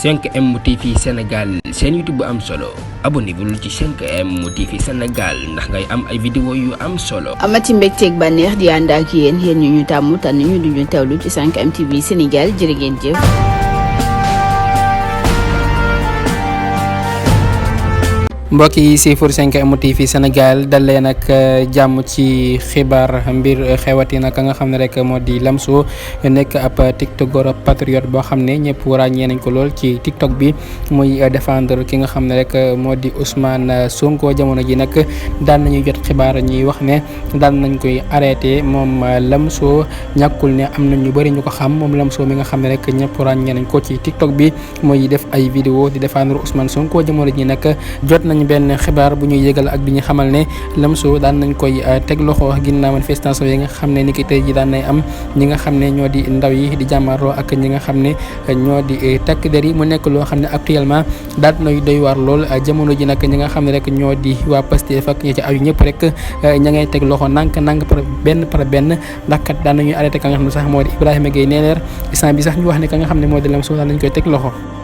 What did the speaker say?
5M TV Sénégal seen YouTube bu am solo abonnez-vous ci 5M TV Sénégal ndax ngay am ay vidéo yu am solo. amati mbégteeg bànneex di ànd ak yéen ñu tàmm tànn ñu duñu teewlu ci 5M TV Sénégal jërë ngeen jëf. mbokk yi siifur 5M TV Sénégal dalee nag jàmm ci xibaar mbir xewati nag nga xam ne rek moo di Lamzo nekk ab tiktokeur patriote boo xam ne ñëpp ràññee nañ ko lool ci tiktok bi muy défendre ki nga xam ne rek moo di Ousmane Sonko. jamono ji nag daan nañuy jot xibaar ñuy wax ne daan nañ koy arrêté moom Lamzo. ñàkkul ne am na ñu bëri ñu ko xam moom Lamzo mi nga xam ne rek ñëpp ràññee nañ ko ci tiktok bi muy def ay vidéo di défendre Ousmane Sonko. jamono ji nag jot nañ benn xibaar bu ñuy yëgal ak bi ñu xamal ne Lamzo daan nañ koy teg loxo ginnaaw manifestation yi nga xam ne ni ki tey ji daan nay am ñi nga xam ne ñoo di ndaw yi di jàmmarloo ak ñi nga xam ne ñoo di takk der yi mu nekk loo xam ne actuellement daal nay doy waar lool. jamono ji nag ñi nga xam ne rek ñoo di waa Pastef ak ñi ci aju ñëpp rek ña ngay teg loxo nank par benn ndax kat daan nañuy arrêté ka nga xam ne sax moo di Ibrahima Gueye Néner instant bi sax ñu wax ne ka nga xam ne moo di Lamzo daan nañ koy teg loxo.